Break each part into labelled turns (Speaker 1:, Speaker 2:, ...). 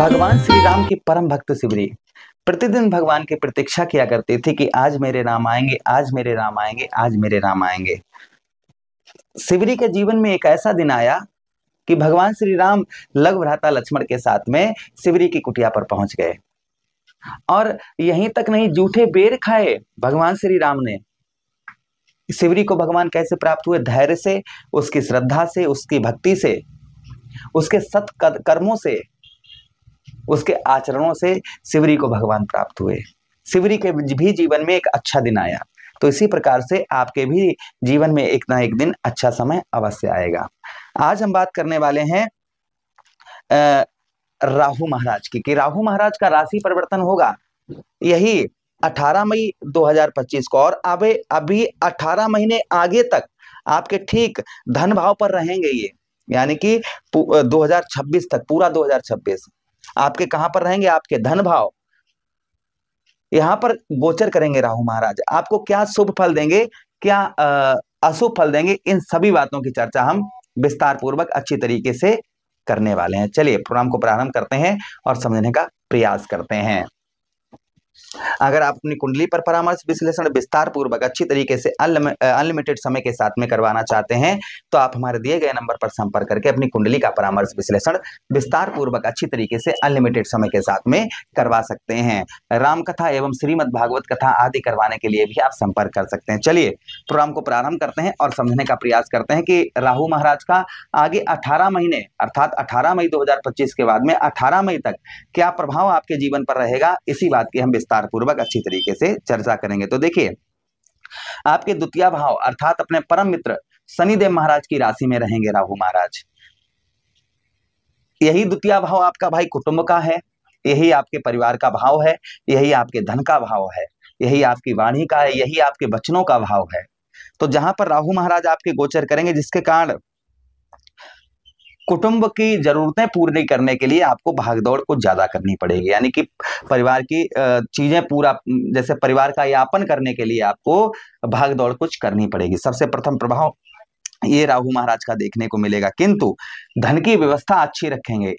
Speaker 1: भगवान श्री राम की परम भक्त शिवरी प्रतिदिन भगवान की प्रतीक्षा किया करती थी कि आज मेरे राम आएंगे, आज मेरे राम आएंगे, आज मेरे राम आएंगे। शिवरी के जीवन में एक ऐसा दिन आया कि भगवान श्री राम लव भ्राता लक्ष्मण के साथ में शिवरी की कुटिया पर पहुंच गए और यहीं तक नहीं, जूठे बेर खाए भगवान श्री राम ने। शिवरी को भगवान कैसे प्राप्त हुए? धैर्य से, उसकी श्रद्धा से, उसकी भक्ति से, उसके सत कर्मों से, उसके आचरणों से शिवरी को भगवान प्राप्त हुए। शिवरी के भी जीवन में एक अच्छा दिन आया, तो इसी प्रकार से आपके भी जीवन में एक ना एक दिन अच्छा समय अवश्य आएगा। आज हम बात करने वाले हैं राहु महाराज की, कि राहु महाराज का राशि परिवर्तन होगा यही 18 मई 2025 को, और अभी 18 महीने आगे तक आपके ठीक धन भाव पर रहेंगे ये, यानी कि 2026 तक, पूरा 2026 आपके कहां पर रहेंगे? आपके धन भाव यहां पर गोचर करेंगे राहु महाराज। आपको क्या शुभ फल देंगे, क्या अशुभ फल देंगे, इन सभी बातों की चर्चा हम विस्तार पूर्वक अच्छी तरीके से करने वाले हैं। चलिए प्रोग्राम को प्रारंभ करते हैं और समझने का प्रयास करते हैं। अगर आप अपनी कुंडली पर परामर्श विश्लेषण विस्तार पूर्वक अच्छी तरीके से अनलिमिटेड समय के साथ में करवाना चाहते हैं तो आप हमारे दिए गए नंबर पर संपर्क करके अपनी कुंडली का परामर्श विश्लेषण विस्तार पूर्वक अच्छी तरीके से अनलिमिटेड समय के साथ में करवा सकते हैं। राम कथा एवं श्रीमद् भागवत कथा आदि करवाने के लिए भी आप संपर्क कर सकते हैं। चलिए प्रोग्राम को प्रारंभ करते हैं और समझने का प्रयास करते हैं कि राहु महाराज का आगे 18 महीने अर्थात 18 मई 2025 के बाद में 18 मई तक क्या प्रभाव आपके जीवन पर रहेगा, इसी बात की हम विस्तार पूर्वक अच्छी तरीके से चर्चा करेंगे। तो देखिए, आपके द्वितीय भाव अर्थात अपने परम मित्र शनिदेव महाराज की राशि में रहेंगे राहु महाराज। यही द्वितीय भाव आपका भाई कुटुंब का है, यही आपके परिवार का भाव है, यही आपके धन का भाव है, यही आपकी वाणी का है, यही आपके वचनों का भाव है। तो जहां पर राहु महाराज आपके गोचर करेंगे, जिसके कारण कुटुंब की जरूरतें पूरी करने के लिए आपको भागदौड़ कुछ ज्यादा करनी पड़ेगी, यानी कि परिवार की चीजें पूरा, जैसे परिवार का यापन करने के लिए आपको भागदौड़ कुछ करनी पड़ेगी। सबसे प्रथम प्रभाव ये राहु महाराज का देखने को मिलेगा, किंतु धन की व्यवस्था अच्छी रखेंगे।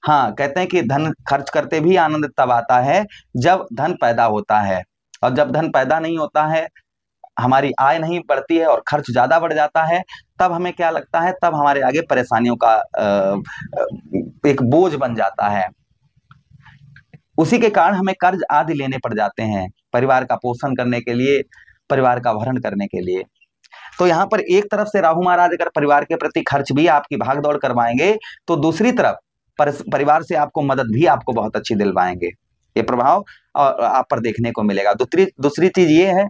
Speaker 1: हाँ, कहते हैं कि धन खर्च करते भी आनंद तब आता है जब धन पैदा होता है, और जब धन पैदा नहीं होता है, हमारी आय नहीं बढ़ती है और खर्च ज्यादा बढ़ जाता है, तब हमें क्या लगता है, तब हमारे आगे परेशानियों का एक बोझ बन जाता है। उसी के कारण हमें कर्ज आदि लेने पड़ जाते हैं परिवार का पोषण करने के लिए, परिवार का भरण करने के लिए। तो यहाँ पर एक तरफ से राहु महाराज अगर परिवार के प्रति खर्च भी आपकी भागदौड़ करवाएंगे, तो दूसरी तरफ परिवार से आपको मदद भी आपको बहुत अच्छी दिलवाएंगे। ये प्रभाव आप पर देखने को मिलेगा। दूसरी चीज ये है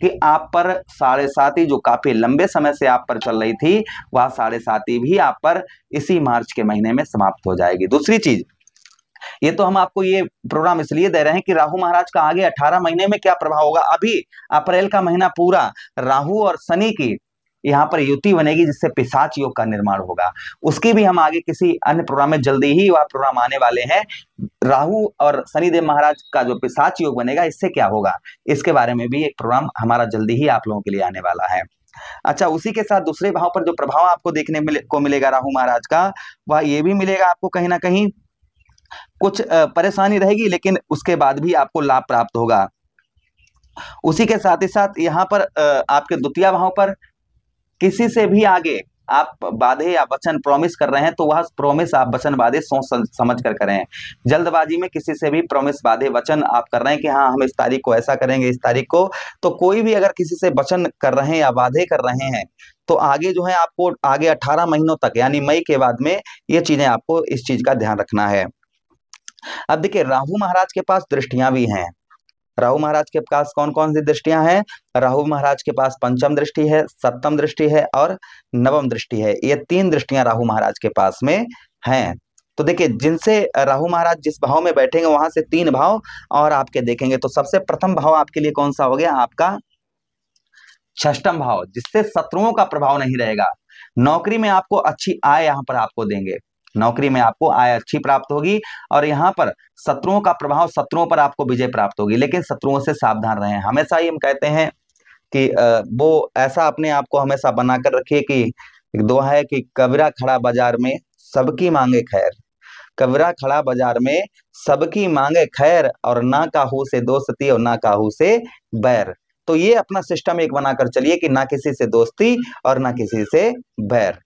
Speaker 1: कि आप पर 7.5 जो काफी लंबे समय से आप पर चल रही थी, वह 7.5 भी आप पर इसी मार्च के महीने में समाप्त हो जाएगी। दूसरी चीज, ये तो हम आपको ये प्रोग्राम इसलिए दे रहे हैं कि राहु महाराज का आगे 18 महीने में क्या प्रभाव होगा। अभी अप्रैल का महीना पूरा राहु और शनि की यहाँ पर युति बनेगी, जिससे पिशाच योग का निर्माण होगा। उसकी भी हम आगे किसी अन्य प्रोग्राम में जल्दी ही वह प्रोग्राम आने वाले हैं। राहु और शनिदेव महाराज का जो पिशाच योग बनेगा, इससे क्या होगा, इसके बारे में भी एक प्रोग्राम हमारा जल्दी ही आप लोगों के लिए आने वाला है। अच्छा, उसी के साथ दूसरे भाव पर जो प्रभाव आपको देखने को मिलेगा राहु महाराज का, वह ये भी मिलेगा आपको कहीं ना कहीं कुछ परेशानी रहेगी, लेकिन उसके बाद भी आपको लाभ प्राप्त होगा। उसी के साथ ही साथ यहाँ पर आपके द्वितीय भाव पर किसी से भी आगे आप वादे या वचन प्रॉमिस कर रहे हैं, तो वह प्रॉमिस आप वचन वादे सोच समझ कर करें। जल्दबाजी में किसी से भी प्रॉमिस वादे वचन आप कर रहे हैं कि हाँ हम इस तारीख को ऐसा करेंगे, इस तारीख को, तो कोई भी अगर किसी से वचन कर रहे हैं या वादे कर रहे हैं, तो आगे जो है आपको आगे 18 महीनों तक, यानी मई के बाद में, ये चीजें आपको इस चीज का ध्यान रखना है। अब देखिए, राहु महाराज के पास दृष्टियां भी हैं। राहु महाराज के पास कौन कौन सी दृष्टियां हैं? राहु महाराज के पास पंचम दृष्टि है, सप्तम दृष्टि है और नवम दृष्टि है। ये 3 दृष्टियां राहु महाराज के पास में हैं। तो देखिए, जिनसे राहु महाराज जिस भाव में बैठेंगे, वहां से 3 भाव और आपके देखेंगे। तो सबसे प्रथम भाव आपके लिए कौन सा हो गया? आपका षष्ठम भाव, जिससे शत्रुओं का प्रभाव नहीं रहेगा। नौकरी में आपको अच्छी आय यहाँ पर आपको देंगे, नौकरी में आपको आय अच्छी प्राप्त होगी, और यहाँ पर शत्रुओं का प्रभाव, शत्रुओं पर आपको विजय प्राप्त होगी। लेकिन शत्रुओं से सावधान रहें। हमेशा ही हम कहते हैं कि वो ऐसा अपने आप को हमेशा बनाकर रखिए कि एक दोहा है कि कबीरा खड़ा बाजार में सबकी मांगे खैर। कबरा खड़ा बाजार में, सबकी मांगे खैर, और ना काहू से दोस्ती और ना काहू से बैर। तो ये अपना सिस्टम एक बनाकर चलिए कि ना किसी से दोस्ती और ना किसी से बैर।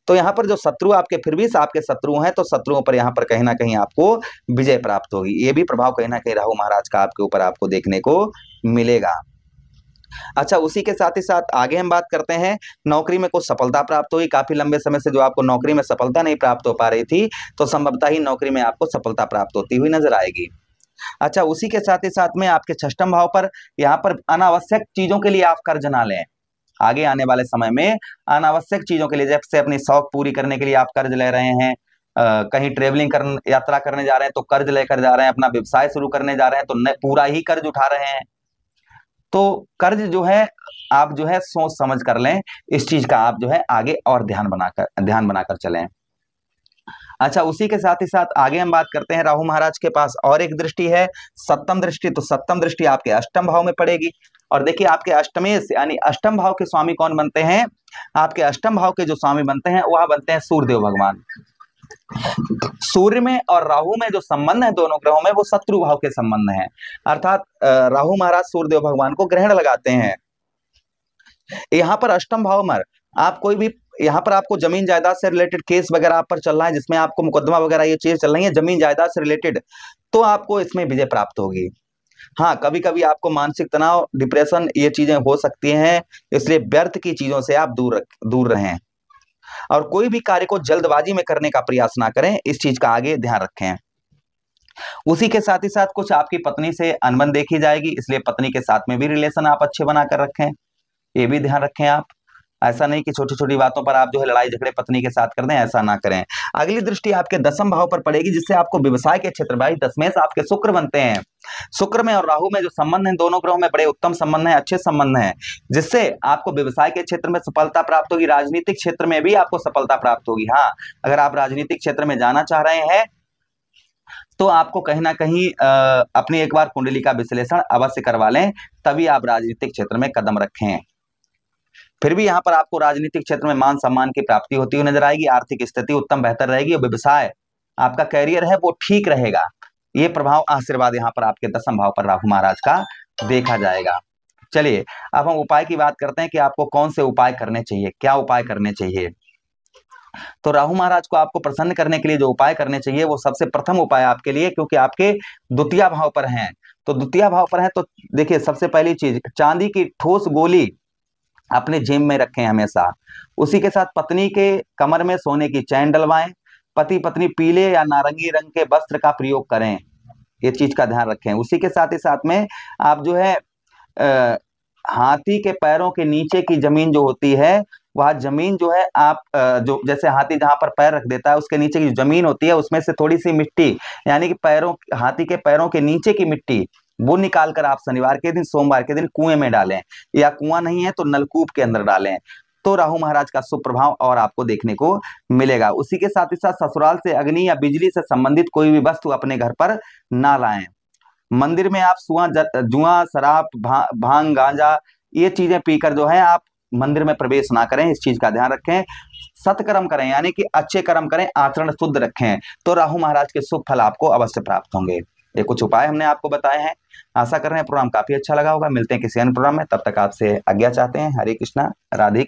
Speaker 1: तो यहाँ पर जो शत्रु आपके फिर भी आपके शत्रु हैं, तो शत्रुओं पर यहाँ पर कहीं ना कहीं आपको विजय प्राप्त होगी। ये भी प्रभाव कहीं ना कहीं राहु महाराज का आपके ऊपर आपको देखने को मिलेगा। अच्छा, उसी के साथ ही साथ आगे हम बात करते हैं, नौकरी में कुछ सफलता प्राप्त हुई। काफी लंबे समय से जो आपको नौकरी में सफलता नहीं प्राप्त हो पा रही थी, तो संभवतः ही नौकरी में आपको सफलता प्राप्त होती हुई नजर आएगी। अच्छा, उसी के साथ ही साथ में आपके षष्ठम भाव पर यहाँ पर अनावश्यक चीजों के लिए आप कर्ज ना लें। आगे आने वाले समय में अनावश्यक चीजों के लिए, जैसे अपनी शौक पूरी करने के लिए आप कर्ज ले रहे हैं, कहीं ट्रेवलिंग करने यात्रा करने जा रहे हैं तो कर्ज लेकर जा रहे हैं, अपना व्यवसाय शुरू करने जा रहे हैं तो पूरा ही कर्ज उठा रहे हैं। तो कर्ज जो है आप जो है सोच समझ कर लें, इस चीज का आप जो है आगे और ध्यान बनाकर चलें। अच्छा, उसी के साथ ही साथ आगे हम बात करते हैं, राहु महाराज के पास और एक दृष्टि है, सप्तम दृष्टि। तो सप्तम दृष्टि आपके अष्टम भाव में पड़ेगी। और देखिए, आपके अष्टमेश यानी अष्टम भाव के स्वामी कौन बनते हैं? आपके अष्टम भाव के जो स्वामी बनते हैं वह बनते हैं सूर्यदेव भगवान। सूर्य में और राहु में जो संबंध है दोनों ग्रहों में, वो शत्रु भाव के संबंध हैं। अर्थात राहु महाराज सूर्यदेव भगवान को ग्रहण लगाते हैं। यहाँ पर अष्टम भाव में आप कोई भी, यहाँ पर आपको जमीन जायदाद से रिलेटेड केस वगैरह आप पर चल रहा है, जिसमें आपको मुकदमा वगैरह ये चीज चल रही है जमीन जायदाद से रिलेटेड, तो आपको इसमें विजय प्राप्त होगी। हाँ, कभी कभी आपको मानसिक तनाव, डिप्रेशन, ये चीजें हो सकती हैं, इसलिए व्यर्थ की चीजों से आप दूर रहें और कोई भी कार्य को जल्दबाजी में करने का प्रयास ना करें, इस चीज का आगे ध्यान रखें। उसी के साथ ही साथ कुछ आपकी पत्नी से अनबन देखी जाएगी, इसलिए पत्नी के साथ में भी रिलेशन आप अच्छे बनाकर रखें, ये भी ध्यान रखें आप। ऐसा नहीं कि छोटी छोटी बातों पर आप जो है लड़ाई झगड़े पत्नी के साथ कर दें, ऐसा ना करें। अगली दृष्टि आपके दसम भाव पर पड़ेगी, जिससे आपको व्यवसाय के क्षेत्र में, दसवें से आपके शुक्र बनते हैं। शुक्र में और राहु में जो संबंध है दोनों ग्रहों में बड़े उत्तम संबंध है, अच्छे संबंध हैं, जिससे आपको व्यवसाय के क्षेत्र में सफलता प्राप्त होगी, राजनीतिक क्षेत्र में भी आपको सफलता प्राप्त होगी। हाँ, अगर आप राजनीतिक क्षेत्र में जाना चाह रहे हैं तो आपको कहीं ना कहीं अपनी एक बार कुंडली का विश्लेषण अवश्य करवा लें, तभी आप राजनीतिक क्षेत्र में कदम रखें। फिर भी यहाँ पर आपको राजनीतिक क्षेत्र में मान सम्मान की प्राप्ति होती हुई नजर आएगी, आर्थिक स्थिति उत्तम बेहतर रहेगी और व्यवसाय आपका कैरियर है वो ठीक रहेगा। ये प्रभाव आशीर्वाद यहाँ पर आपके दसम भाव पर राहु महाराज का देखा जाएगा। चलिए, अब हम उपाय की बात करते हैं कि आपको कौन से उपाय करने चाहिए, क्या उपाय करने चाहिए। तो राहु महाराज को आपको प्रसन्न करने के लिए जो उपाय करने चाहिए, वो सबसे प्रथम उपाय आपके लिए, क्योंकि आपके द्वितीय भाव पर हैं, तो द्वितीय भाव पर है, तो देखिए सबसे पहली चीज, चांदी की ठोस गोली अपने जेब में रखें हमेशा। उसी के साथ पत्नी के कमर में सोने की चैन डलवाएं। पति पत्नी पीले या नारंगी रंग के वस्त्र का प्रयोग करें, ये चीज का ध्यान रखें। उसी के साथ ही साथ में आप जो है हाथी के पैरों के नीचे की जमीन जो होती है, वह जमीन जो है आप जो जैसे हाथी जहां पर पैर रख देता है, उसके नीचे की जमीन होती है, उसमें से थोड़ी सी मिट्टी, यानी कि हाथी के पैरों के नीचे की मिट्टी, वो निकालकर आप शनिवार के दिन, सोमवार के दिन कुएं में डालें, या कुआं नहीं है तो नलकूप के अंदर डालें, तो राहु महाराज का शुभ प्रभाव और आपको देखने को मिलेगा। उसी के साथ ही साथ ससुराल से अग्नि या बिजली से संबंधित कोई भी वस्तु अपने घर पर ना लाएं। मंदिर में आप जुआ, शराब, भांग, गांजा, ये चीजें पीकर जो है आप मंदिर में प्रवेश ना करें, इस चीज का ध्यान रखें। सत्कर्म करें, यानी कि अच्छे कर्म करें, आचरण शुद्ध रखें, तो राहु महाराज के शुभ फल आपको अवश्य प्राप्त होंगे। ये कुछ उपाय हमने आपको बताए हैं। आशा कर रहे हैं प्रोग्राम काफी अच्छा लगा होगा। मिलते हैं किसी अन्य प्रोग्राम में, तब तक आपसे आज्ञा चाहते हैं। हरे कृष्णा, राधे।